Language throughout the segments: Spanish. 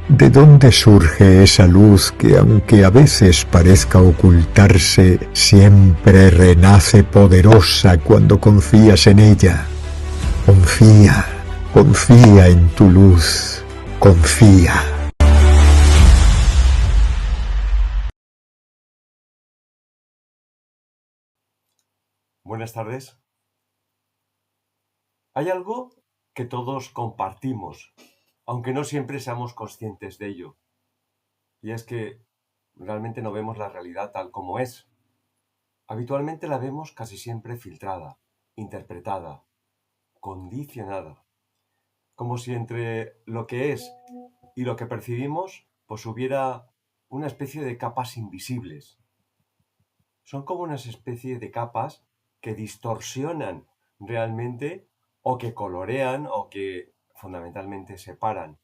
¿De dónde surge esa luz que, aunque a veces parezca ocultarse, siempre renace poderosa cuando confías en ella? Confía, confía en tu luz, confía. Buenas tardes. Hay algo que todos compartimos, aunque no siempre seamos conscientes de ello, y es que realmente no vemos la realidad tal como es. Habitualmente la vemos casi siempre filtrada, interpretada, condicionada, como si entre lo que es y lo que percibimos pues hubiera una especie de capas invisibles. Son como una especie de capas que distorsionan realmente o que colorean o que fundamentalmente separan.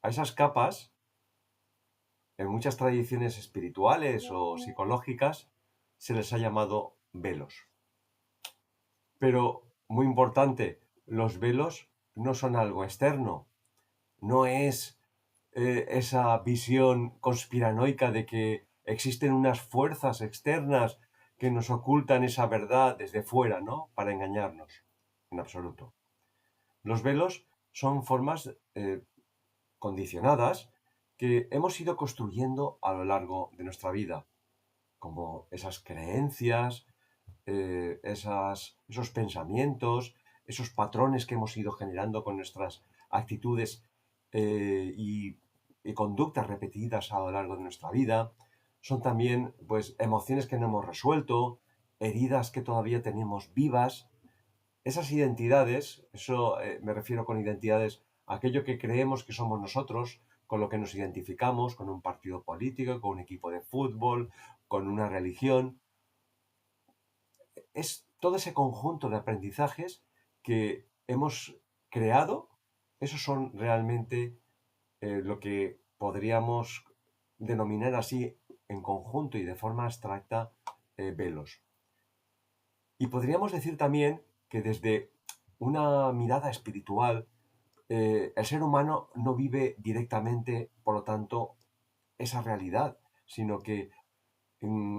A esas capas, en muchas tradiciones espirituales o psicológicas, se les ha llamado velos. Pero, muy importante, los velos no son algo externo, no es esa visión conspiranoica de que existen unas fuerzas externas que nos ocultan esa verdad desde fuera, ¿no? Para engañarnos, en absoluto. Los velos son formas condicionadas que hemos ido construyendo a lo largo de nuestra vida, como esas creencias, esos pensamientos, esos patrones que hemos ido generando con nuestras actitudes y conductas repetidas a lo largo de nuestra vida. Son también pues emociones que no hemos resuelto, heridas que todavía tenemos vivas. Esas identidades, eso me refiero con identidades, aquello que creemos que somos nosotros, con lo que nos identificamos, con un partido político, con un equipo de fútbol, con una religión, es todo ese conjunto de aprendizajes que hemos creado, esos son realmente lo que podríamos denominar así en conjunto y de forma abstracta velos. Y podríamos decir también que desde una mirada espiritual, el ser humano no vive directamente, por lo tanto, esa realidad, sino que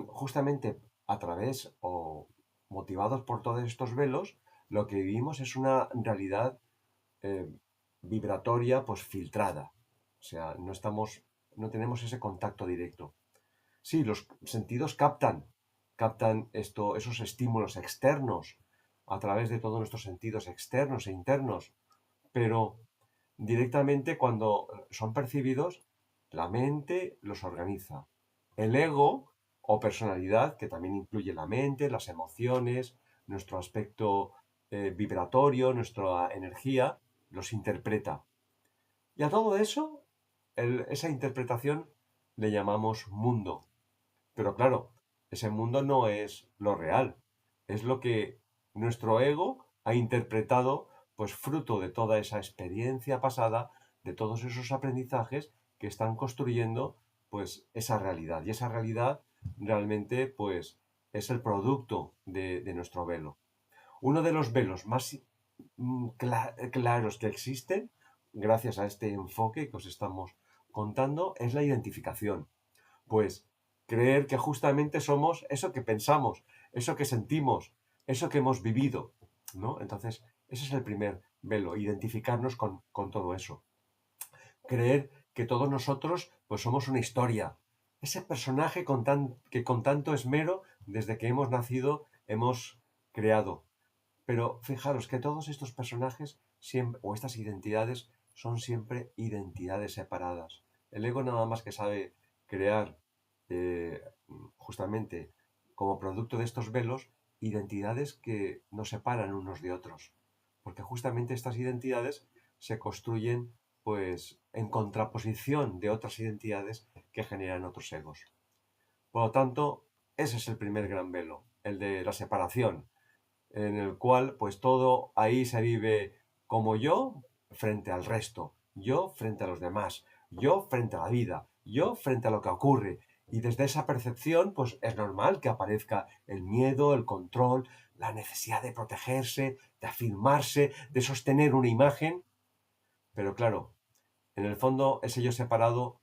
justamente a través o motivados por todos estos velos, lo que vivimos es una realidad eh, vibratoria, pues filtrada. O sea, no tenemos ese contacto directo. Sí, los sentidos captan esos estímulos externos a través de todos nuestros sentidos externos e internos, pero directamente cuando son percibidos, la mente los organiza. El ego o personalidad, que también incluye la mente, las emociones, nuestro aspecto vibratorio, nuestra energía, los interpreta. Y a todo eso, esa interpretación le llamamos mundo. Pero claro, ese mundo no es lo real, es lo que nuestro ego ha interpretado, pues fruto de toda esa experiencia pasada, de todos esos aprendizajes que están construyendo, pues esa realidad. Y esa realidad realmente, pues, es el producto de nuestro velo. Uno de los velos más claros que existen, gracias a este enfoque que os estamos contando, es la identificación. Pues creer que justamente somos eso que pensamos, eso que sentimos, eso que hemos vivido, ¿no? Entonces, ese es el primer velo, identificarnos con todo eso. Creer que todos nosotros pues somos una historia, ese personaje que con tanto esmero, desde que hemos nacido, hemos creado. Pero fijaros que todos estos personajes siempre, o estas identidades son siempre identidades separadas. El ego nada más que sabe crear eh, justamente como producto de estos velos identidades que nos separan unos de otros. Porque justamente estas identidades se construyen pues en contraposición de otras identidades que generan otros egos. Por lo tanto, ese es el primer gran velo, el de la separación, en el cual pues todo ahí se vive como yo frente al resto, yo frente a los demás, yo frente a la vida, yo frente a lo que ocurre. Y desde esa percepción pues es normal que aparezca el miedo, el control, la necesidad de protegerse, de afirmarse, de sostener una imagen. Pero claro, En el fondo, ese yo separado,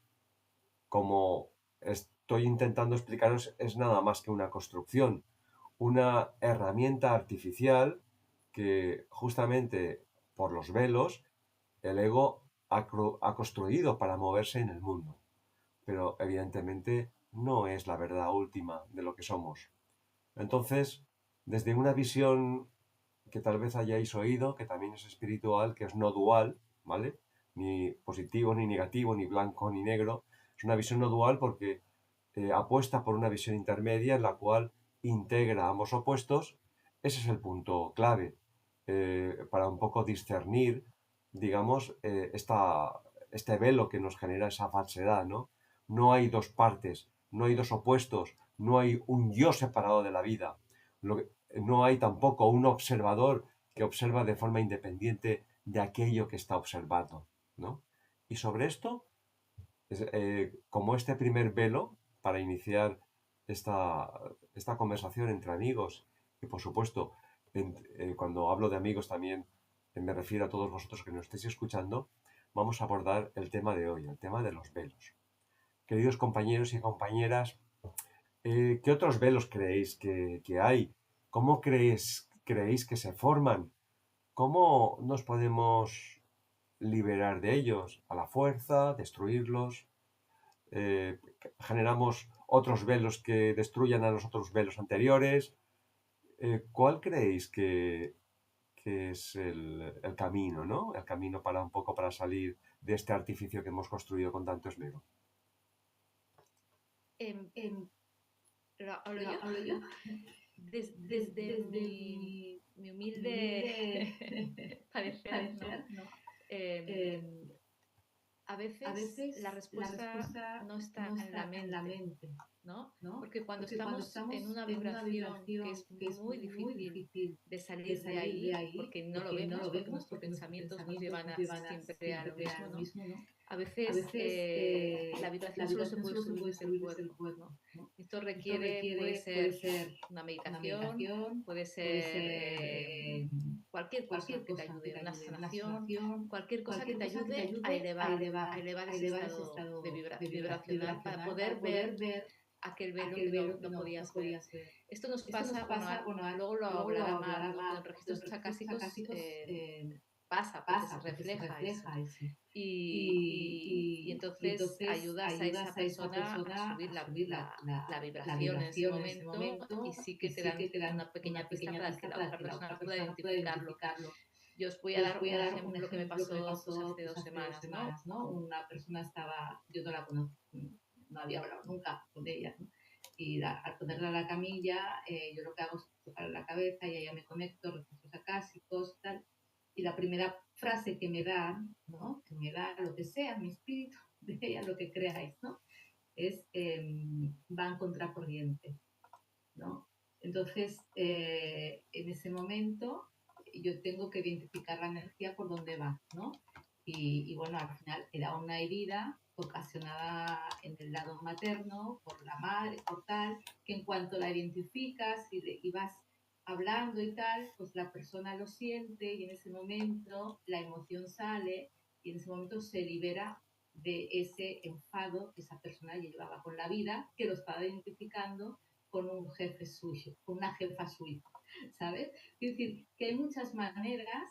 como estoy intentando explicaros, es nada más que una construcción, una herramienta artificial que justamente por los velos el ego ha construido para moverse en el mundo. Pero evidentemente no es la verdad última de lo que somos. Entonces, desde una visión que tal vez hayáis oído, que también es espiritual, que es no dual, ¿vale? Ni positivo, ni negativo, ni blanco, ni negro. Es una visión no dual porque apuesta por una visión intermedia en la cual integra ambos opuestos. Ese es el punto clave para un poco discernir, digamos, este velo que nos genera esa falsedad, ¿no? No hay dos partes, no hay dos opuestos, no hay un yo separado de la vida. No hay tampoco un observador que observa de forma independiente de aquello que está observando, ¿no? Y sobre esto, como este primer velo para iniciar esta conversación entre amigos, y por supuesto, cuando hablo de amigos también me refiero a todos vosotros que nos estéis escuchando, vamos a abordar el tema de hoy, el tema de los velos. Queridos compañeros y compañeras, ¿qué otros velos creéis que hay? ¿Cómo creéis que se forman? ¿Cómo nos podemos liberar de ellos? ¿A la fuerza? ¿Destruirlos? Eh, ¿Generamos otros velos que destruyan a los otros velos anteriores? ¿Cuál creéis que es el camino, ¿no? El camino para un poco para salir de este artificio que hemos construido con tanto esmero. Em, Em, ¿Hablo yo? ¿Hablo yo? Desde mi humilde parecer, ¿no? ¿no? Em, a A veces veces la respuesta no está en la mente, ¿no? ¿no? Porque cuando Porque estamos en una vibración que es muy difícil de salir de ahí, porque no lo vemos, porque nuestros pensamientos nos llevan siempre a lo mismo, ¿no? A veces la vibración solo se puede subir desde el cuerpo, ¿no? Esto requiere, puede ser una meditación, puede ser cualquier cosa que te ayude, una sanación, cualquier cosa que te ayude a elevar ese estado de vibracional para poder ver aquel velo que no podías ver. Esto nos pasa, bueno, luego lo hablará Mar, ¿no? Con registros chacásicos pasa, porque se refleja eso. Y entonces ayudas a esa persona a subir la vibración en ese momento y sí que te dan una pequeña pista para que la otra persona pueda identificarlo. Yo os voy a dar un ejemplo que me pasó pues, hace 2 semanas, ¿no? Una persona yo no la conozco, no había hablado nunca con ella, ¿no? Y al ponerla a la camilla, yo lo que hago es tocar la cabeza y ahí me conecto, registros acásicos, tal. Y la primera frase que me da, ¿no? Que me da lo que sea, mi espíritu, de ella, lo que creáis, ¿no? Es va en contracorriente, ¿no? Entonces, en ese momento, yo tengo que identificar la energía por dónde va, ¿no? Y bueno, al final era una herida ocasionada en el lado materno por la madre, por tal, que en cuanto la identificas y vas hablando y tal, pues la persona lo siente y en ese momento la emoción sale y en ese momento se libera de ese enfado que esa persona llevaba con la vida, que lo estaba identificando con un jefe suyo, con una jefa suya, ¿sabes? Es decir, que hay muchas maneras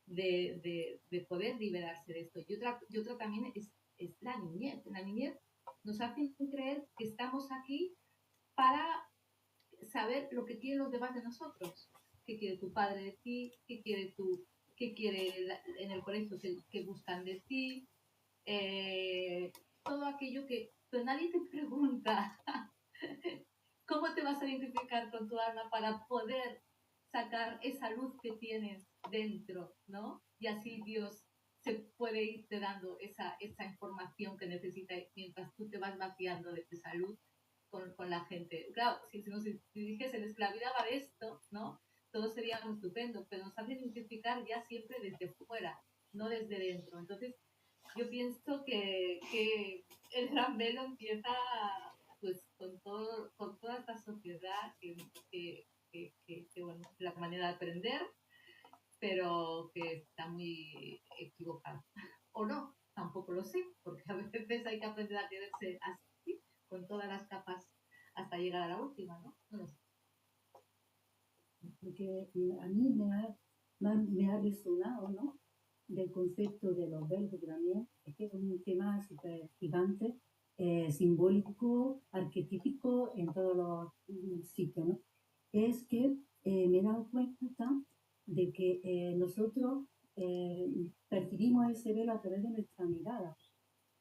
de poder liberarse de esto. Y otra también es la niñez. La niñez nos hace creer que estamos aquí para saber lo que quieren los demás de nosotros. ¿Qué quiere tu padre de ti? ¿Qué quiere en el colegio que buscan de ti? Todo aquello que... Pero nadie te pregunta cómo te vas a identificar con tu alma para poder sacar esa luz que tienes dentro, ¿no? Y así Dios se puede irte dando esa información que necesitas mientras tú te vas vaciando de tu salud con la gente. Claro, si nos dijesen, la vida va de esto, ¿no? Todo sería muy estupendo, pero nos hace identificar ya siempre desde fuera, no desde dentro. Entonces, yo pienso que el gran velo empieza pues con toda esta sociedad que bueno, la manera de aprender, pero que está muy equivocada. ¿O no? tampoco lo sé, porque a veces hay que aprender a quererse así, con todas las capas, hasta llegar a la última, ¿no? No lo sé. Porque a mí me ha resonado, ¿no? Del concepto de los verbos también, es que es un tema súper gigante, simbólico, arquetípico en todos los sitios, ¿no? Es que me he dado cuenta de que nosotros percibimos ese velo a través de nuestra mirada,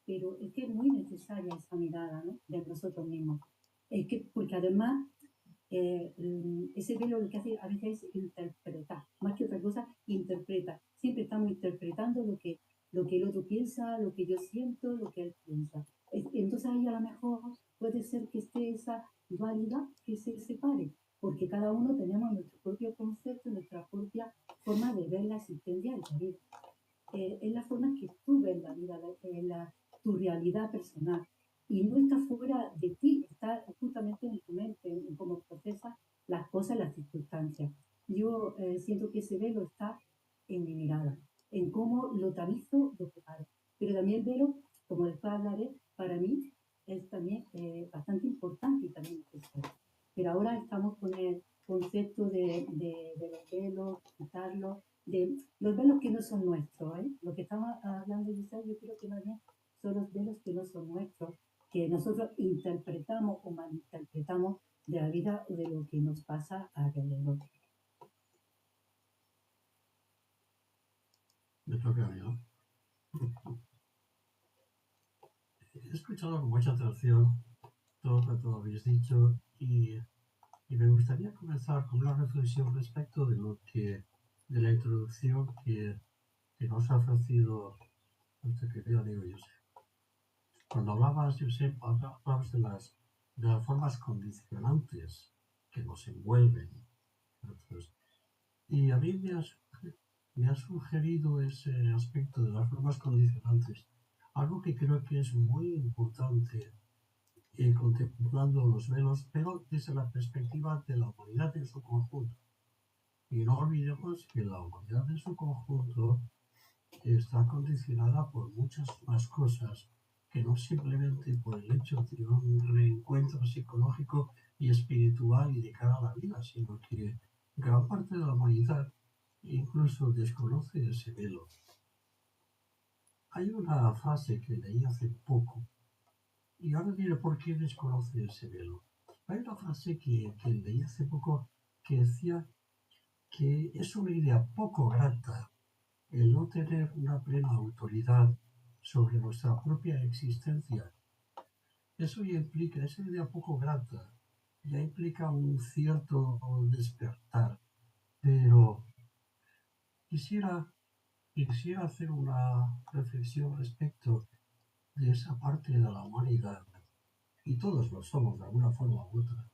pero es que es muy necesaria esa mirada, ¿no? De nosotros mismos. Es que, porque además ese velo lo que hace a veces es interpretar, más que otra cosa, interpreta. Siempre estamos interpretando lo que el otro piensa, lo que yo siento, lo que él piensa. Entonces ahí a lo mejor puede ser que esté esa dualidad que se separe, porque cada uno tenemos nuestro propio concepto, nuestra propia forma de ver la existencia de la vida. Es la forma que tú ves la vida, tu realidad personal. Y no está fuera de ti, está justamente en tu mente, en cómo procesas las cosas, las circunstancias. Yo siento que ese velo está en mi mirada, en cómo lo tabizo, lo preparo. Pero también el velo, como después hablaré, para mí es también bastante importante y también necesario. Pero ahora estamos con el concepto de los velos, quitarlos, de los velos que no son nuestros, ¿eh? Lo que estamos hablando, Giselle, yo creo que más bien son los velos que no son nuestros, que nosotros interpretamos o malinterpretamos de la vida o de lo que nos pasa alrededor. Me toca a mí, ¿no? He escuchado con mucha atención todo lo que tú habéis dicho y me gustaría comenzar con una reflexión respecto de la introducción que nos ha ofrecido nuestro querido amigo Josep. Cuando hablabas, Josep, hablabas de las formas condicionantes que nos envuelven. Y a mí me ha sugerido ese aspecto de las formas condicionantes, algo que creo que es muy importante contemplando los velos, pero desde la perspectiva de la humanidad en su conjunto. Y no olvidemos que la humanidad en su conjunto está condicionada por muchas más cosas que no simplemente por el hecho de un reencuentro psicológico y espiritual y de cara a la vida, sino que gran parte de la humanidad incluso desconoce ese velo. Hay una frase que leí hace poco, y ahora diré por qué desconoce ese velo. Hay una frase que leí hace poco que decía que es una idea poco grata el no tener una plena autoridad sobre nuestra propia existencia. Eso ya implica, esa idea poco grata, ya implica un cierto despertar, pero quisiera hacer una reflexión respecto de esa parte de la humanidad, y todos lo somos de alguna forma u otra,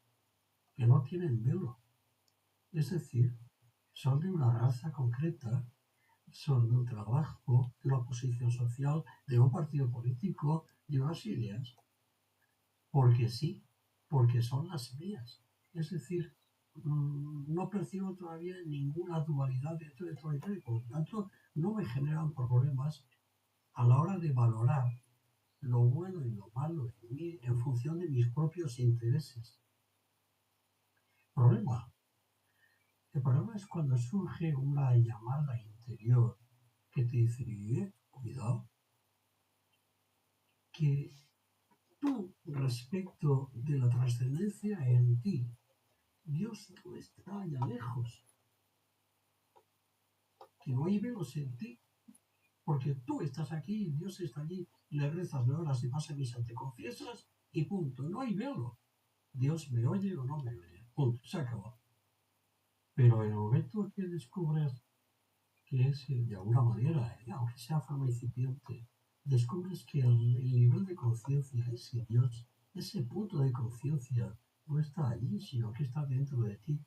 que no tienen velo. Es decir, son de una raza concreta, son de un trabajo, de una posición social, de un partido político, de unas ideas, porque sí, porque son las mías. Es decir, no percibo todavía ninguna dualidad dentro de todo ello y por lo tanto no me generan problemas a la hora de valorar lo bueno y lo malo en mí en función de mis propios intereses. El problema es cuando surge una llamada interior que te dice, cuidado, que tú respecto de la trascendencia en ti, Dios no está allá lejos, que no hay velos en ti, porque tú estás aquí, Dios está allí, le rezas, le oras y pasa misa, te confiesas y punto, no hay velo. Dios me oye o no me oye, punto, se acabó. Pero en el momento que descubres que es de alguna manera, aunque sea forma incipiente, descubres que el nivel de conciencia, ese Dios, ese punto de conciencia no está allí, sino que está dentro de ti,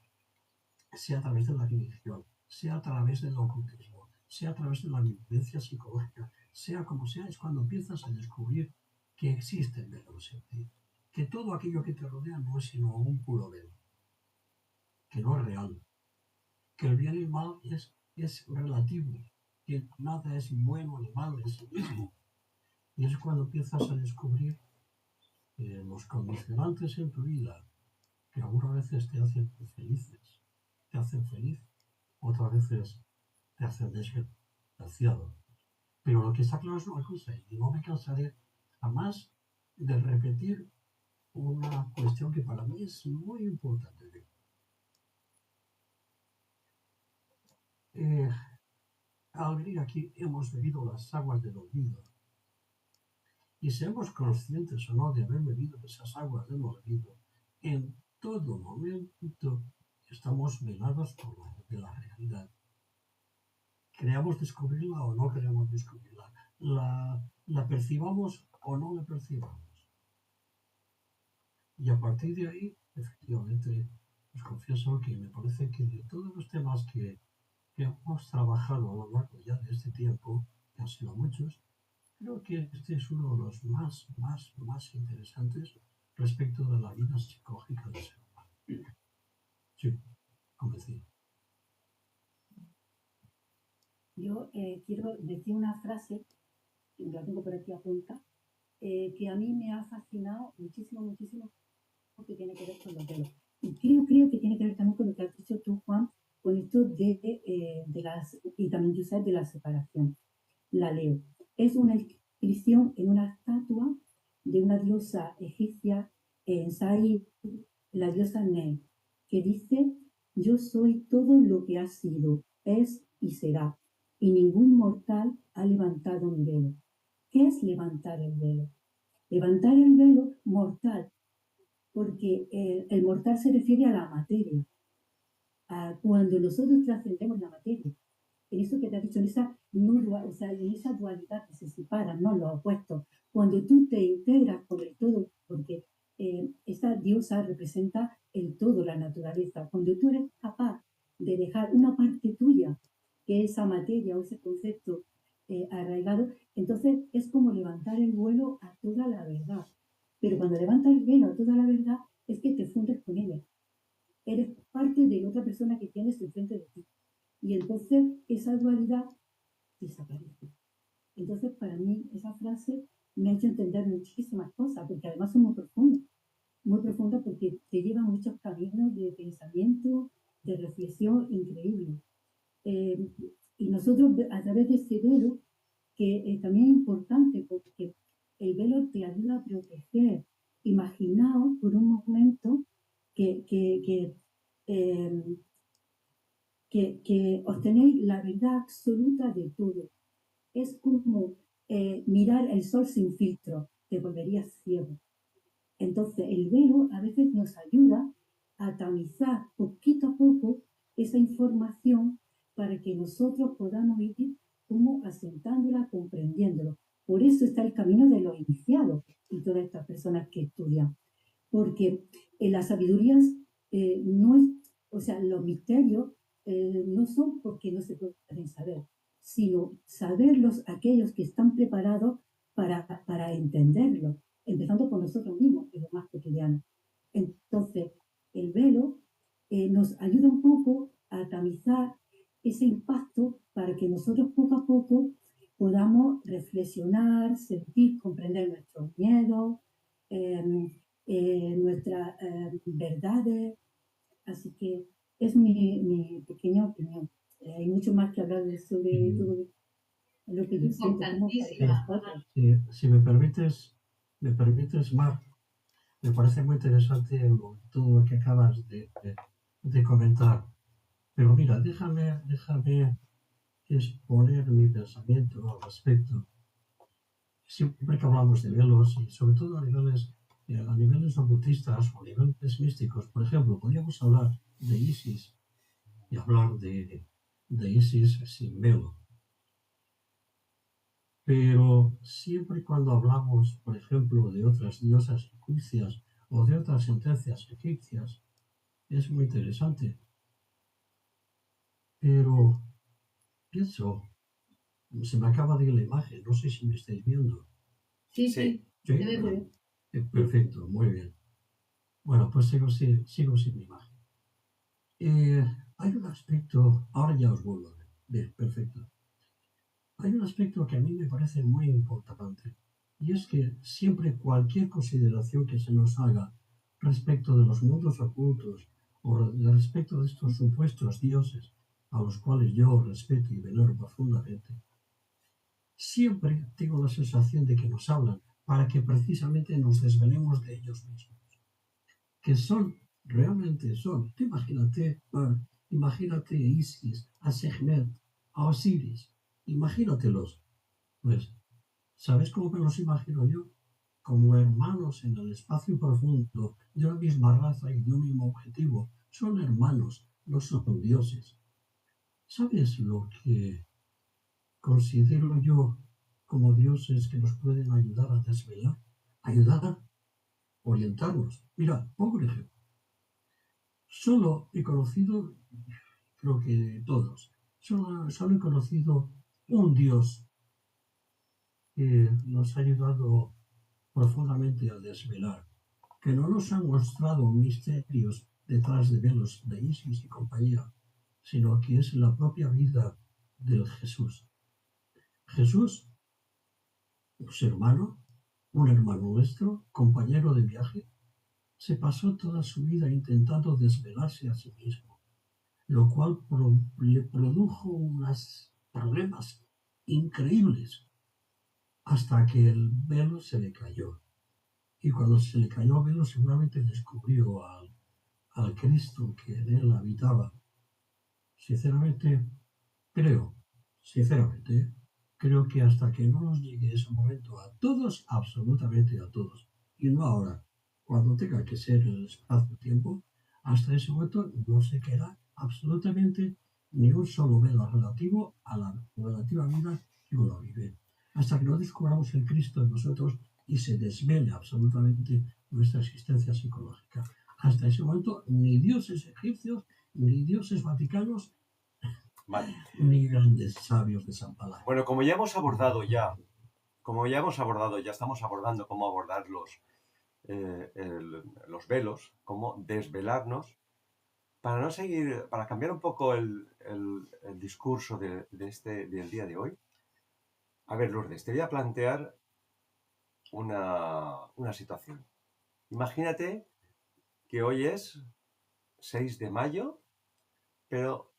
sea a través de la religión, sea a través del ocultismo, sea a través de la vivencia psicológica, sea como sea, es cuando empiezas a descubrir que existen velos en ti, que todo aquello que te rodea no es sino un puro velo, que no es real, que el bien y el mal es relativo, que nada es bueno ni malo en sí mismo, Y es cuando empiezas a descubrir los condicionantes en tu vida, que algunas veces te hacen felices, te hacen feliz, otras veces te hacen desgraciado. Pero lo que está claro es una cosa, y no me cansaré jamás de repetir una cuestión que para mí es muy importante. Al venir aquí hemos bebido las aguas del olvido. Y seamos conscientes o no de haber bebido esas aguas del olvido, en todo momento estamos velados por la realidad. Queramos descubrirla o no queramos descubrirla. La percibamos o no la percibamos. Y a partir de ahí, efectivamente, os confieso que me parece que de todos los temas que hemos trabajado a lo largo ya de este tiempo, que han sido muchos, creo que este es uno de los más interesantes respecto de la vida psicológica del ser humano. Sí, convencido. Yo quiero decir una frase, que la tengo por aquí apuntada, que a mí me ha fascinado muchísimo, que tiene que ver con los velos. Y creo que tiene que ver también con lo que has dicho tú, Juan, con esto de las, y también Josep, de la separación. La leo. Es una inscripción en una estatua de una diosa egipcia en Saïd, la diosa Ney, que dice: yo soy todo lo que ha sido, es y será, y ningún mortal ha levantado un velo. ¿Qué es levantar el velo? Levantar el velo mortal, porque el mortal se refiere a la materia, a cuando nosotros trascendemos la materia. En eso que te has dicho, en esa, o sea, en esa dualidad que se separan, ¿no? Los opuestos. Cuando tú te integras con el todo, porque esta diosa representa el todo, la naturaleza. Cuando tú eres capaz de dejar una parte tuya, que es esa materia o ese concepto arraigado, entonces es como levantar el vuelo a toda la verdad. Pero cuando levantas el velo a toda la verdad, es que te fundes con ella. Eres parte de otra persona que tienes enfrente de ti. Y entonces esa dualidad desaparece. Entonces, para mí, esa frase me ha hecho entender muchísimas cosas, porque además son muy profundas porque te lleva a muchos caminos de pensamiento, de reflexión increíble. Y nosotros, a través de ese velo, que también es importante porque el velo te ayuda a proteger. Imaginaos por un momento que obtenéis la verdad absoluta de todo. Es como mirar el sol sin filtro, te volverías ciego. Entonces, el velo a veces nos ayuda a tamizar poquito a poco esa información para que nosotros podamos ir como asentándola, comprendiéndolo. Por eso está el camino de los iniciados y todas estas personas que estudian. Porque en las sabidurías no es, o sea, los misterios no son porque no se pueden saber, sino saberlos aquellos que están preparados para entenderlos, empezando por nosotros mismos, en lo más cotidiano. Entonces, el velo nos ayuda un poco a tamizar ese impacto para que nosotros poco a poco podamos reflexionar, sentir, comprender nuestros miedos, nuestras verdades. Así que es mi pequeña opinión. Hay mucho más que hablar sobre todo lo que yo siento. Si me permites, Mar, me parece muy interesante todo lo que acabas de comentar. Pero mira, déjame exponer mi pensamiento al respecto. Siempre que hablamos de velos, y sobre todo a niveles ocultistas o a niveles místicos, por ejemplo, podríamos hablar de Isis y hablar de Isis sin velo. Pero siempre cuando hablamos, por ejemplo, de otras diosas egipcias o de otras sentencias egipcias, es muy interesante. Pero pienso, se me acaba de ir la imagen, no sé si me estáis viendo. Sí. ¿Sí? Bueno, perfecto, muy bien. Bueno, pues sigo sin mi imagen. Hay un aspecto, ahora ya os vuelvo a ver. Bien, perfecto. Hay un aspecto que a mí me parece muy importante y es que siempre cualquier consideración que se nos haga respecto de los mundos ocultos o respecto de estos supuestos dioses a los cuales yo respeto y venero profundamente, siempre tengo la sensación de que nos hablan para que precisamente nos desvelemos de ellos mismos, que son, realmente son. Tú imagínate a Isis, a Sekhmet, a Osiris, imagínatelos. Pues, ¿sabes cómo me los imagino yo? Como hermanos en el espacio profundo, de una misma raza y de un mismo objetivo. Son hermanos, no son dioses. ¿Sabes lo que considero yo como dioses que nos pueden ayudar a desvelar? Ayudar, orientarnos. Mira, pongo un ejemplo. Solo he conocido, creo que todos, solo he conocido un dios que nos ha ayudado profundamente a desvelar, que no nos han mostrado misterios detrás de velos de Isis y compañía, sino que es la propia vida del Jesús. Jesús, un hermano nuestro, compañero de viaje, se pasó toda su vida intentando desvelarse a sí mismo, lo cual le produjo unos problemas increíbles hasta que el velo se le cayó. Y cuando se le cayó el velo, seguramente descubrió al Cristo que en él habitaba. Sinceramente, creo que hasta que no nos llegue ese momento a todos, absolutamente a todos, y no ahora, cuando tenga que ser el espacio-tiempo, hasta ese momento no se queda absolutamente ni un solo velo relativo a la relativa vida que uno vive. Hasta que no descubramos el Cristo en nosotros y se desvele absolutamente nuestra existencia psicológica. Hasta ese momento, ni dioses egipcios, ni dioses vaticanos, Vale. ni grandes sabios de San Palacio. Bueno, como ya hemos abordado estamos abordando cómo abordar los velos, cómo desvelarnos, para cambiar un poco el discurso del día de hoy. A ver, Lourdes, te voy a plantear una situación. Imagínate que hoy es 6 de mayo, pero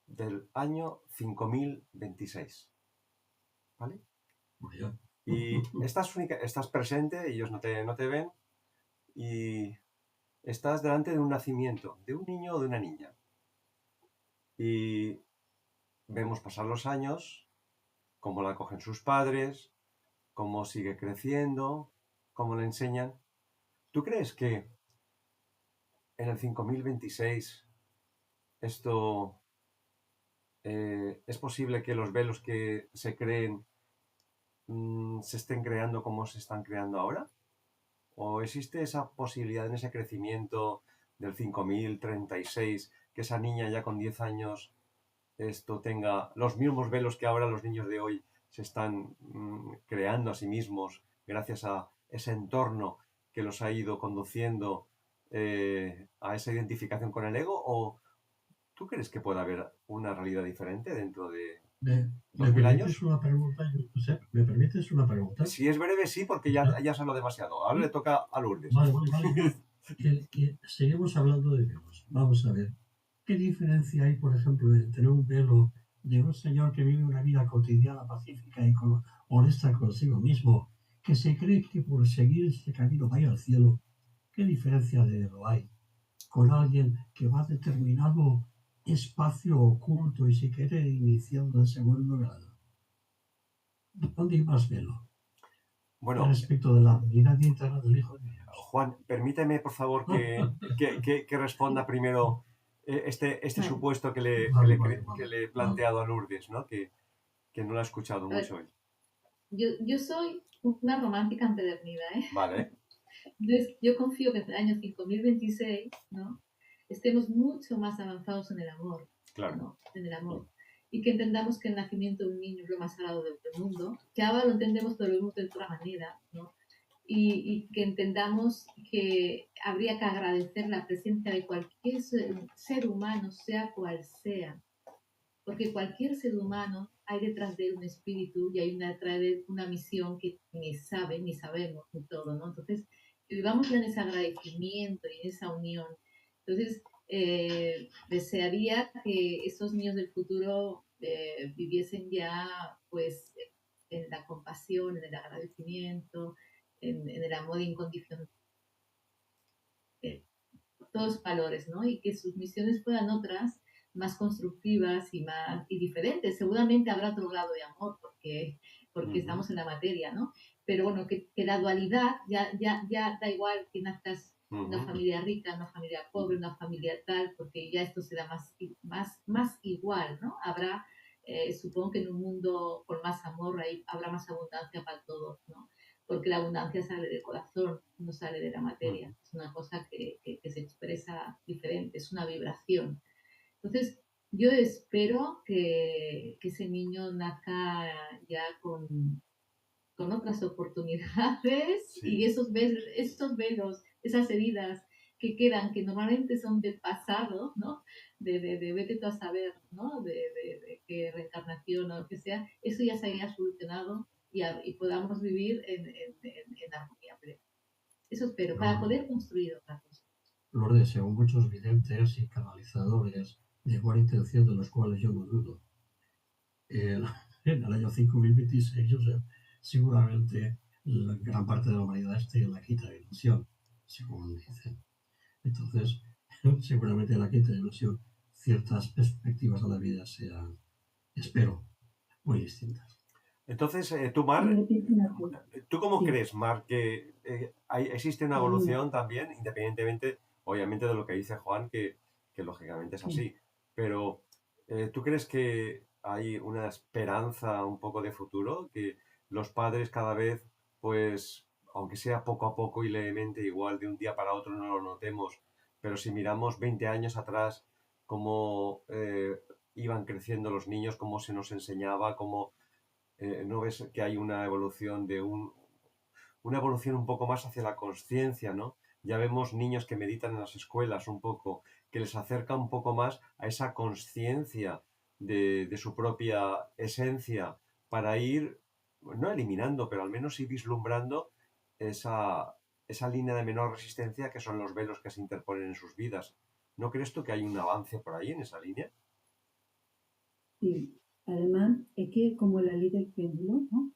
del año 5026, ¿vale? Vaya. Y estás presente, ellos no te ven, y estás delante de un nacimiento, de un niño o de una niña. Y vemos pasar los años, cómo la acogen sus padres, cómo sigue creciendo, cómo le enseñan. ¿Tú crees que en el 5026 esto es posible que los velos que se creen se estén creando como se están creando ahora? ¿O existe esa posibilidad en ese crecimiento del 5036 que esa niña ya con 10 años tenga los mismos velos que ahora los niños de hoy se están creando a sí mismos gracias a ese entorno que los ha ido conduciendo a esa identificación con el ego? ¿O tú crees que puede haber una realidad diferente dentro de ¿Me 2000 años? permites una pregunta, Josep? ¿Me permites una pregunta? Si es breve, sí, porque ya se habló demasiado. Ahora le toca a Lourdes. Vale. Que seguimos hablando de velos. Vamos a ver. ¿Qué diferencia hay, por ejemplo, entre un velo de un señor que vive una vida cotidiana, pacífica y honesta consigo mismo, que se cree que por seguir este camino vaya al cielo? ¿Qué diferencia de velo hay con alguien que va a determinado espacio oculto y se quiere iniciando el segundo grado? ¿Dónde hay más velo? Bueno, Respecto de la vida interna del Hijo de Dios. Juan, permíteme, por favor, que responda primero este supuesto que le he planteado a Lourdes, ¿no? Que no lo ha escuchado mucho él. Yo soy una romántica empedernida, ¿eh? Vale. Yo confío que en el año 5026, ¿no?, estemos mucho más avanzados en el amor. Claro. ¿no? En el amor. Y que entendamos que el nacimiento de un niño es lo más sagrado del mundo, que ahora lo entendemos, pero lo vemos de otra manera, ¿no? Y que entendamos que habría que agradecer la presencia de cualquier ser humano, sea cual sea, porque cualquier ser humano ha hay detrás de él un espíritu y hay detrás de él una misión que ni saben, ni sabemos, ni todo, ¿no? Entonces, que vivamos ya en ese agradecimiento y en esa unión. Entonces, desearía que esos niños del futuro viviesen ya, pues, en la compasión, en el agradecimiento, en el amor incondicional, todos valores, ¿no? Y que sus misiones fueran otras, más constructivas y diferentes. Seguramente habrá otro grado de amor porque estamos en la materia, ¿no? Pero bueno, que la dualidad ya da igual que nazcas una familia rica, una familia pobre, una familia tal, porque ya esto será más igual, ¿no? Habrá, supongo que en un mundo con más amor habrá más abundancia para todos, ¿no? Porque la abundancia sale del corazón, no sale de la materia. Es una cosa que se expresa diferente, es una vibración. Entonces, yo espero que ese niño nazca ya con otras oportunidades y esos velos, esas heridas que quedan, que normalmente son del pasado, ¿no? De vete tú a saber, ¿no? De qué reencarnación o lo que sea, eso ya se haya solucionado y podamos vivir en armonía plena. Eso espero, para poder construir otra cosa. Lourdes, según muchos videntes y canalizadores de buena intención, de los cuales yo no dudo, en el año 5026, o sea, seguramente la gran parte de la humanidad esté en la quinta dimensión, según dicen. Entonces, seguramente en la quinta dimensión ciertas perspectivas de la vida sean, espero, muy distintas. Entonces, tú, Mar, ¿tú cómo crees, Mar, que existe una evolución también, independientemente, obviamente, de lo que dice Juan, que lógicamente es así? Pero, ¿tú crees que hay una esperanza un poco de futuro? Que los padres cada vez, pues, aunque sea poco a poco y levemente, igual de un día para otro no lo notemos, pero si miramos 20 años atrás, cómo iban creciendo los niños, cómo se nos enseñaba, cómo ¿no ves que hay una evolución una evolución un poco más hacia la conciencia, ¿no? Ya vemos niños que meditan en las escuelas un poco, que les acerca un poco más a esa conciencia de su propia esencia para ir, no eliminando, pero al menos ir vislumbrando esa línea de menor resistencia que son los velos que se interponen en sus vidas. ¿No crees tú que hay un avance por ahí en esa línea? Sí, además es que como la ley del péndulo, ¿no?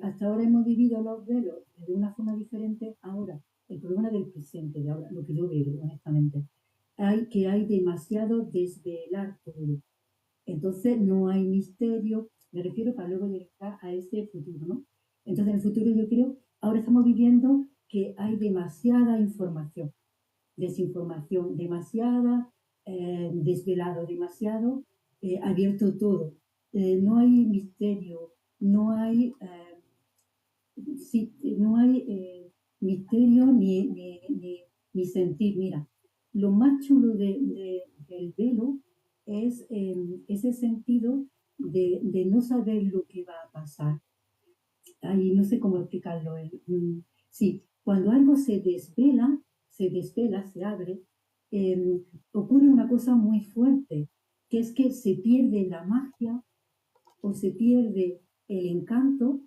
Hasta ahora hemos vivido los velos de una forma diferente. Ahora, el problema del presente, de ahora, lo que yo veo, honestamente, hay demasiado desvelar todo. Entonces no hay misterio, me refiero para luego llegar a ese futuro, ¿no? Entonces en el futuro yo creo, ahora estamos viviendo que hay demasiada información, desinformación, demasiada, desvelado, demasiado, abierto todo. No hay misterio, no hay, no hay misterio ni sentir. Mira, lo más chulo del velo es ese sentido de no saber lo que va a pasar. Ahí no sé cómo explicarlo. Sí, cuando algo se desvela, se abre, ocurre una cosa muy fuerte, que es que se pierde la magia o se pierde el encanto,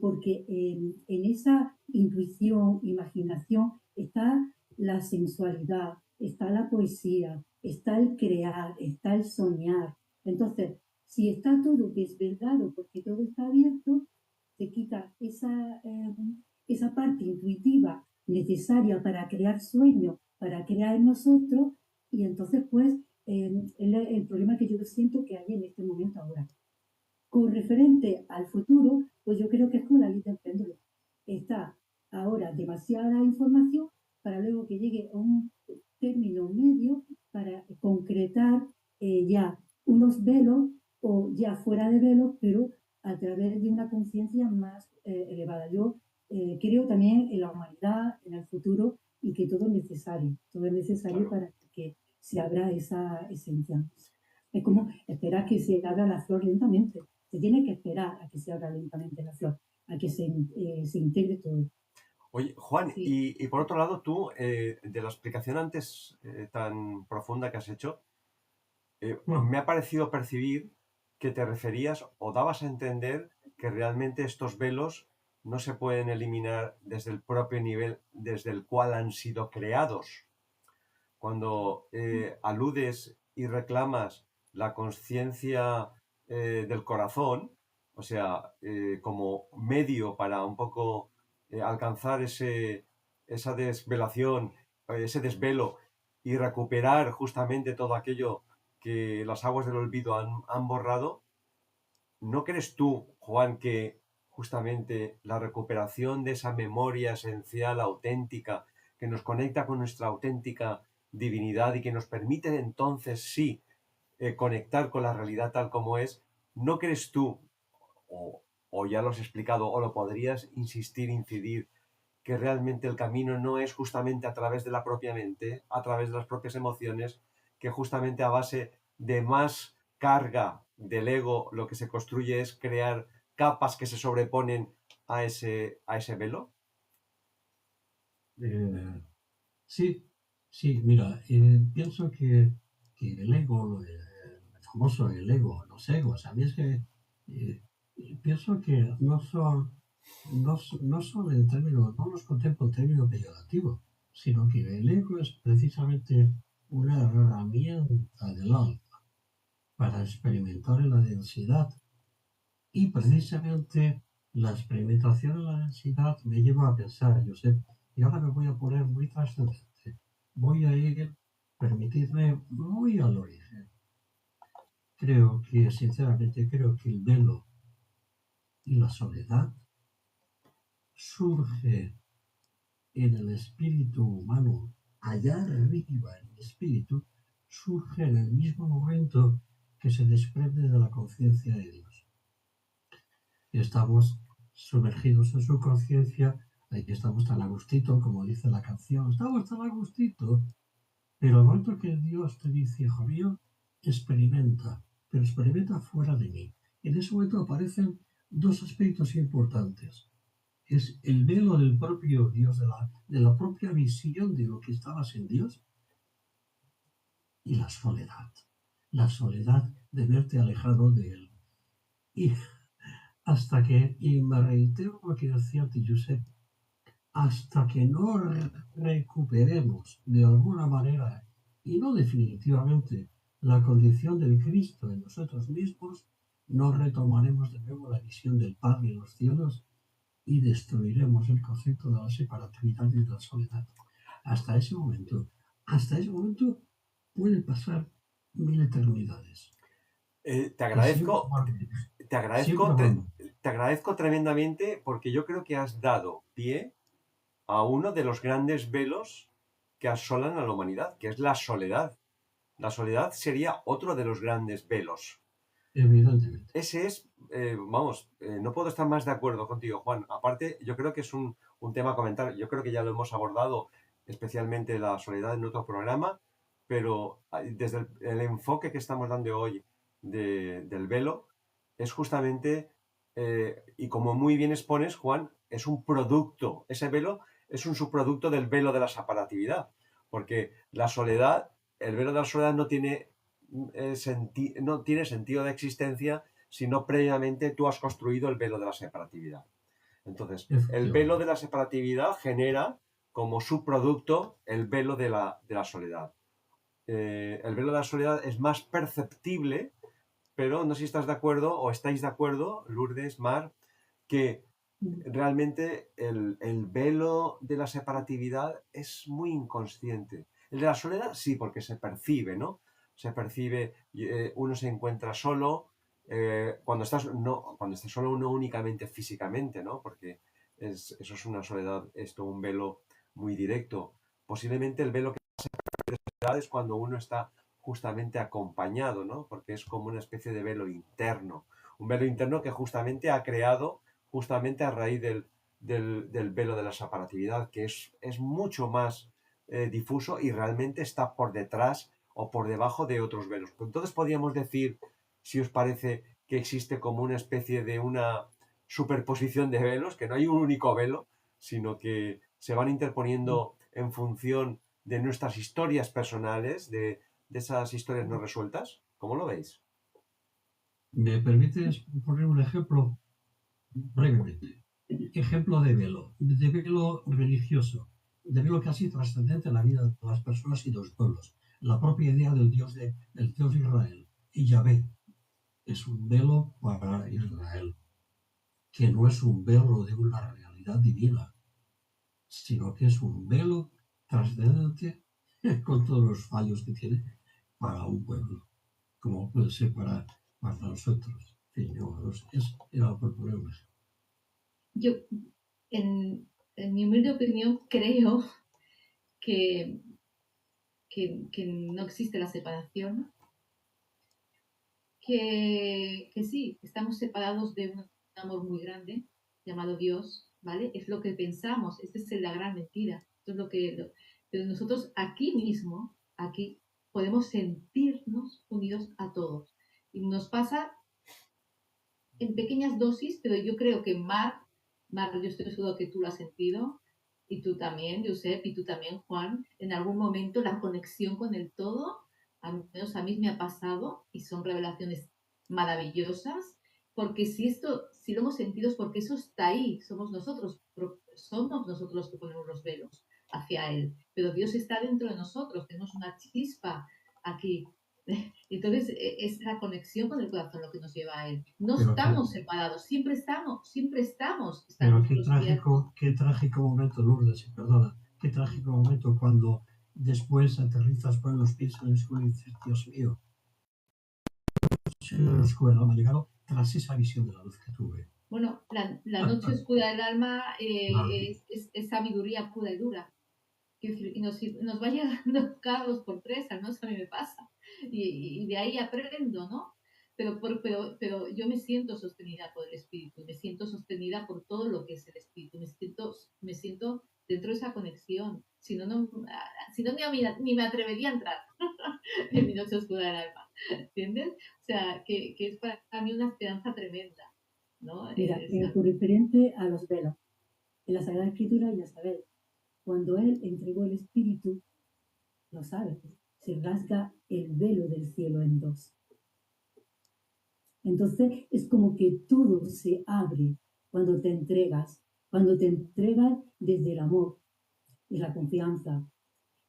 porque en esa intuición, imaginación, está la sensualidad, está la poesía, está el crear, está el soñar. Entonces, si está todo desvelado porque todo está abierto, se quita esa parte intuitiva necesaria para crear sueños, para crear en nosotros, y entonces pues el problema que yo siento que hay en este momento ahora. Con referente al futuro, pues yo creo que es con la ley del péndulo. Está ahora demasiada información para luego que llegue a un término medio para concretar ya unos velos o ya fuera de velos, pero a través de una conciencia más elevada. Yo creo también en la humanidad, en el futuro, y que todo es necesario para que se abra esa esencia. Es como esperar que se abra la flor lentamente. Se tiene que esperar a que se abra lentamente la flor, a que se integre todo. Oye, Juan, Sí. y por otro lado, tú, de la explicación antes tan profunda que has hecho, me ha parecido percibir que te referías o dabas a entender que realmente estos velos no se pueden eliminar desde el propio nivel desde el cual han sido creados. Cuando aludes y reclamas la conciencia del corazón, o sea, como medio para un poco alcanzar esa desvelación, ese desvelo y recuperar justamente todo aquello que las aguas del olvido han borrado, ¿no crees tú, Juan, que justamente la recuperación de esa memoria esencial, auténtica, que nos conecta con nuestra auténtica divinidad y que nos permite entonces sí conectar con la realidad tal como es, ¿no crees tú, o ya lo has explicado, o lo podrías insistir, incidir, que realmente el camino no es justamente a través de la propia mente, a través de las propias emociones, que justamente a base de más carga del ego lo que se construye es crear capas que se sobreponen a ese velo? Sí, sí, mira, pienso que el ego, el famoso el ego, los egos, a mí es que eh, pienso que no son en términos, no los contemplo en términos peyorativos, sino que el ego es precisamente una herramienta del alma para experimentar en la densidad y precisamente la experimentación en la densidad me lleva a pensar, Josep, y ahora me voy a poner muy trascendente, voy a ir, permitidme, muy al origen. Sinceramente, creo que el velo y la soledad surge en el espíritu humano, allá arriba en el espíritu, surge en el mismo momento que se desprende de la conciencia de Dios. Estamos sumergidos en su conciencia, ahí estamos tan a gustito, como dice la canción, estamos tan a gustito, pero al momento que Dios te dice, hijo mío, experimenta, pero experimenta fuera de mí. En ese momento aparecen dos aspectos importantes. Es el velo del propio Dios, de la propia visión de lo que estabas en Dios, y la soledad de verte alejado de Él. Y hasta que, y me reitero lo que decía Josep, hasta que no recuperemos de alguna manera, y no definitivamente, la condición del Cristo en nosotros mismos, no retomaremos de nuevo la visión del Padre en los cielos y destruiremos el concepto de la separatividad y de la soledad. Hasta ese momento pueden pasar 1000 eternidades. Te agradezco tremendamente porque yo creo que has dado pie a uno de los grandes velos que asolan a la humanidad, que es la soledad. La soledad sería otro de los grandes velos. Evidentemente. Ese es, no puedo estar más de acuerdo contigo, Juan. Aparte, yo creo que es un tema a comentar. Yo creo que ya lo hemos abordado, especialmente la soledad en otro programa, pero desde el enfoque que estamos dando hoy del velo, es justamente, y como muy bien expones, Juan, es un producto, ese velo es un subproducto del velo de la separatividad, porque la soledad, el velo de la soledad no tiene sentido de existencia si no previamente tú has construido el velo de la separatividad. Entonces, el velo de la separatividad genera como subproducto el velo de la soledad. El velo de la soledad es más perceptible, pero no sé si estás de acuerdo o estáis de acuerdo, Lourdes, Mar, que realmente el velo de la separatividad es muy inconsciente. El de la soledad sí, porque se percibe, ¿no? Se percibe, uno se encuentra solo, cuando estás solo uno únicamente físicamente, ¿no? Porque eso es una soledad, un velo muy directo. Posiblemente el velo que es cuando uno está justamente acompañado, ¿no? Porque es como una especie de velo interno. Un velo interno que justamente ha creado, justamente a raíz del velo de la separatividad, que es mucho más difuso y realmente está por detrás o por debajo de otros velos. Entonces podríamos decir, si os parece, que existe como una especie de una superposición de velos, que no hay un único velo, sino que se van interponiendo en función de nuestras historias personales, de esas historias no resueltas. ¿Cómo lo veis? ¿Me permites poner un ejemplo brevemente? Ejemplo de velo religioso, de velo casi trascendente en la vida de todas las personas y los pueblos. La propia idea del Dios de Israel y Yahvé es un velo para Israel, que no es un velo de una realidad divina, sino que es un velo trascendente con todos los fallos que tiene para un pueblo, como puede ser para nosotros. En fin, era por poner un ejemplo. Yo, en mi humilde opinión, creo que no existe la separación, que sí, estamos separados de un amor muy grande llamado Dios, ¿vale? Es lo que pensamos, esta es la gran mentira. Esto es pero nosotros aquí mismo, aquí, podemos sentirnos unidos a todos. Y nos pasa en pequeñas dosis, pero yo creo que Mar, yo estoy seguro que tú lo has sentido, y tú también, Josep, y tú también, Juan, en algún momento la conexión con el todo, al menos a mí me ha pasado, y son revelaciones maravillosas, porque si lo hemos sentido es porque eso está ahí, somos nosotros los que ponemos los velos hacia Él, pero Dios está dentro de nosotros, tenemos una chispa aquí. Entonces es la conexión con el corazón lo que nos lleva a Él. No Pero estamos separados, siempre estamos. Pero qué trágico momento, Lourdes, y perdona, qué trágico momento cuando después aterrizas por los pies en el suelo y dices, Dios mío, la oscura me ha llegado tras esa visión de la luz que tuve. Bueno, la noche oscura del alma Claro. es sabiduría pura y dura. Y nos va llegando cada 2 por 3, al menos a mí me pasa. Y de ahí aprendo, ¿no? Pero yo me siento sostenida por el Espíritu, me siento sostenida por todo lo que es el Espíritu, me siento dentro de esa conexión. Si no ni me atrevería a entrar en mi noche oscura del alma, ¿entiendes? O sea, que es para mí una esperanza tremenda, ¿no? Mira, por referente a los velos, en la Sagrada Escritura ya sabéis, cuando Él entregó el Espíritu, lo sabes, se rasga el velo del cielo en dos. Entonces es como que todo se abre cuando te entregas desde el amor y la confianza,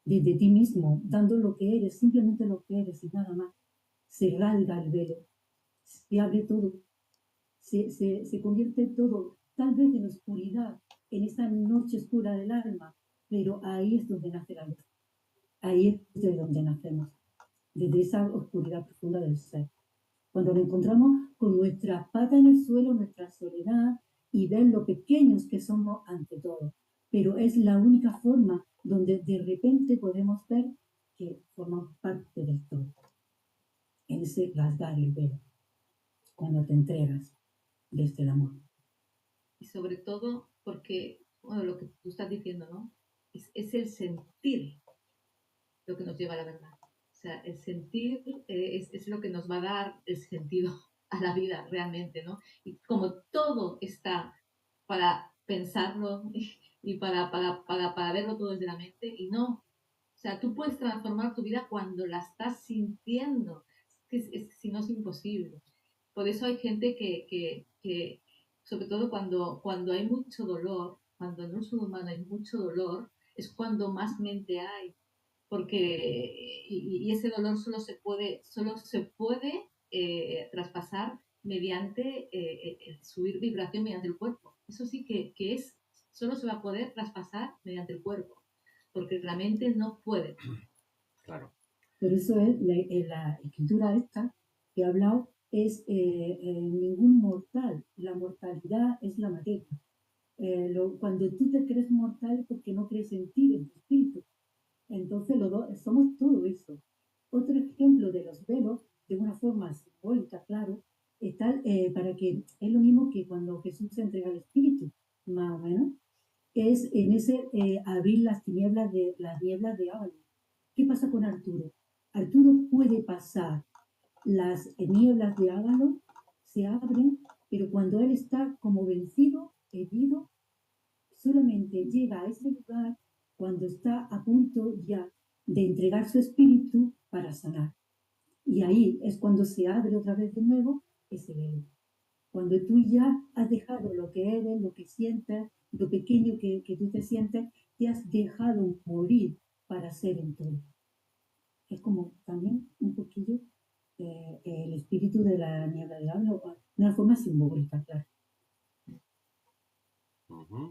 desde ti mismo, dando lo que eres, simplemente lo que eres y nada más. Se rasga el velo, se abre todo, se convierte todo, tal vez en oscuridad, en esa noche oscura del alma, pero ahí es donde nace la luz. Ahí es de donde nacemos, desde esa oscuridad profunda del ser. Cuando nos encontramos con nuestras patas en el suelo, nuestra soledad, y ver lo pequeños que somos ante todo. Pero es la única forma donde de repente podemos ver que formamos parte del todo. En ese rasgar el velo, cuando te entregas desde el amor. Y sobre todo porque, bueno, lo que tú estás diciendo, ¿no? Es el sentir lo que nos lleva a la verdad. O sea, el sentir es lo que nos va a dar el sentido a la vida realmente, ¿no? Y como todo está para pensarlo y para verlo todo desde la mente, y no. O sea, tú puedes transformar tu vida cuando la estás sintiendo. Si no es imposible. Por eso hay gente que sobre todo cuando hay mucho dolor, cuando en un ser humano hay mucho dolor, es cuando más mente hay, porque y ese dolor solo se puede traspasar mediante subir vibración mediante el cuerpo. Eso sí que solo se va a poder traspasar mediante el cuerpo, porque la mente no puede. Claro. Por eso es la escritura esta que he hablado, es ningún mortal. La mortalidad es la materia. Cuando tú te crees mortal es porque no crees en ti, en tu espíritu. Entonces somos todo eso. Otro ejemplo de los velos, de una forma simbólica, claro, está para que es lo mismo que cuando Jesús se entrega al espíritu, más o menos, es en ese abrir las nieblas de Ávalo. ¿Qué pasa con Arturo? Arturo puede pasar las nieblas de Ávalo, se abren, pero cuando él está como vencido, herido, solamente llega a ese lugar cuando está a punto ya de entregar su espíritu para sanar. Y ahí es cuando se abre otra vez de nuevo ese velo. Cuando tú ya has dejado lo que eres, lo que sientes, lo pequeño que tú te sientes, te has dejado morir para ser en todo. Es como también un poquillo el espíritu de la niebla del habla, de una forma simbólica, claro.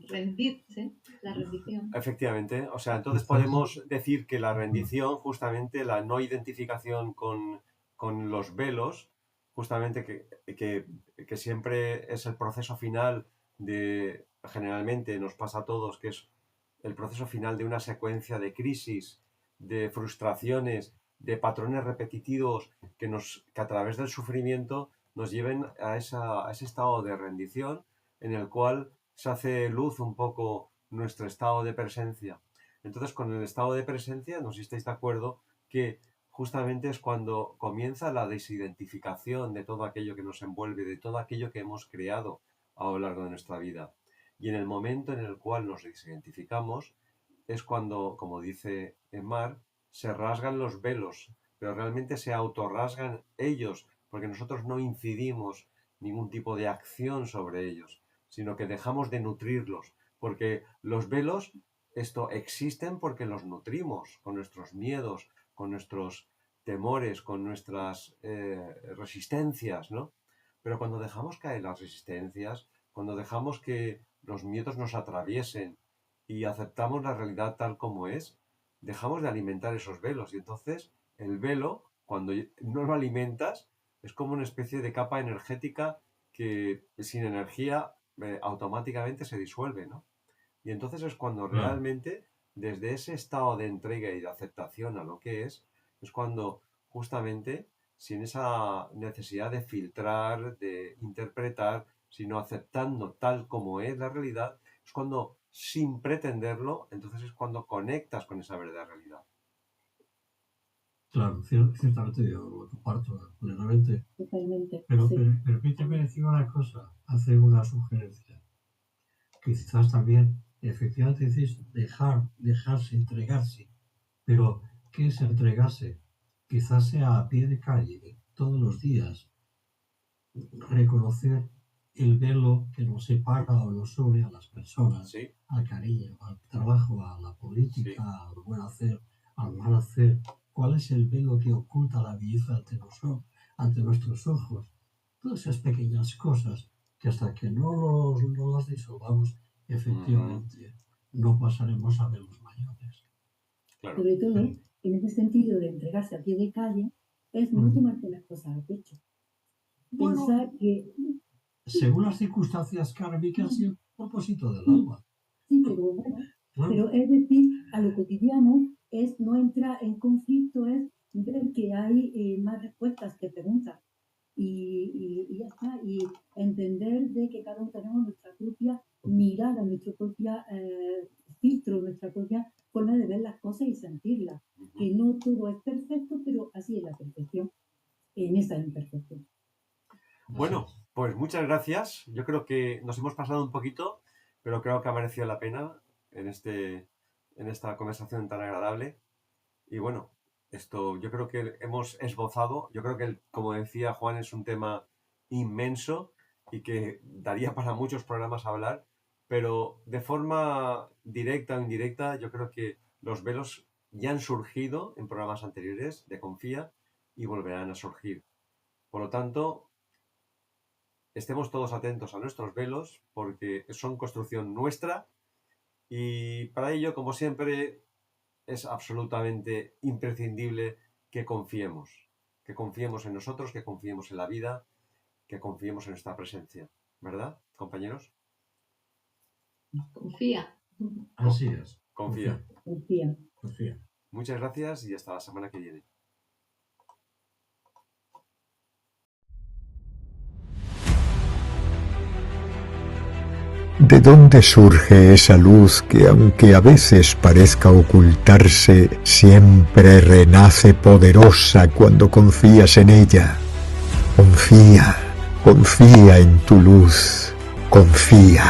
Rendirse, la rendición. Efectivamente, o sea, entonces podemos decir que la rendición, justamente la no identificación con los velos, justamente que siempre es el proceso final de, generalmente nos pasa a todos, que es el proceso final de una secuencia de crisis, de frustraciones, de patrones repetitivos que a través del sufrimiento nos lleven a ese estado de rendición en el cual se hace luz un poco nuestro estado de presencia. Entonces, con el estado de presencia, no sé si estáis de acuerdo, que justamente es cuando comienza la desidentificación de todo aquello que nos envuelve, de todo aquello que hemos creado a lo largo de nuestra vida. Y en el momento en el cual nos desidentificamos, es cuando, como dice Mar, se rasgan los velos, pero realmente se autorrasgan ellos, porque nosotros no incidimos ningún tipo de acción sobre ellos, sino que dejamos de nutrirlos, porque los velos existen porque los nutrimos con nuestros miedos, con nuestros temores, con nuestras resistencias, ¿no? Pero cuando dejamos caer las resistencias, cuando dejamos que los miedos nos atraviesen y aceptamos la realidad tal como es, dejamos de alimentar esos velos. Y entonces el velo, cuando no lo alimentas, es como una especie de capa energética que sin energía automáticamente se disuelve, ¿no? Y entonces es cuando realmente, desde ese estado de entrega y de aceptación a lo que es cuando justamente, sin esa necesidad de filtrar, de interpretar, sino aceptando tal como es la realidad, es cuando, sin pretenderlo, entonces es cuando conectas con esa verdadera realidad. Claro, ciertamente yo lo comparto plenamente. Totalmente. Pero Sí. permíteme decir una cosa, hacer una sugerencia. Quizás también, efectivamente, decís dejarse, entregarse. Pero, ¿qué es entregarse? Quizás sea a pie de calle, todos los días, reconocer el velo que nos separa o nos une a las personas, ¿Sí? al cariño, al trabajo, a la política, Sí. al buen hacer, al mal hacer. ¿Cuál es el velo que oculta la belleza ante nuestros ojos? Todas esas pequeñas cosas que hasta que no las disolvamos, efectivamente, no pasaremos a velos mayores. Claro. Sobre todo, en ese sentido de entregarse a pie de calle, es no tomarte las cosas a pecho. Bueno, Pensar que... según las circunstancias kármicas y el propósito del alma. Sí, pero bueno, Claro. pero es decir, a lo cotidiano es no entrar en conflicto, es ver que hay más respuestas que preguntas. Y ya está, y entender de que cada uno tenemos nuestra propia mirada, nuestro propio filtro, nuestra propia forma de ver las cosas y sentirlas. Que no todo es perfecto, pero así es la perfección, en esa imperfección. Bueno, pues muchas gracias. Yo creo que nos hemos pasado un poquito, pero creo que ha merecido la pena en esta conversación tan agradable. Y bueno, esto yo creo que hemos esbozado, yo creo que, como decía Juan, es un tema inmenso y que daría para muchos programas hablar, pero de forma directa o indirecta, yo creo que los velos ya han surgido en programas anteriores de Confía y volverán a surgir. Por lo tanto, estemos todos atentos a nuestros velos porque son construcción nuestra y para ello, como siempre, es absolutamente imprescindible que confiemos en nosotros, que confiemos en la vida, que confiemos en nuestra presencia. ¿Verdad, compañeros? Confía. Así es. Confía. Confía. Muchas gracias y hasta la semana que viene. ¿De dónde surge esa luz que, aunque a veces parezca ocultarse, siempre renace poderosa cuando confías en ella? Confía en tu luz, confía.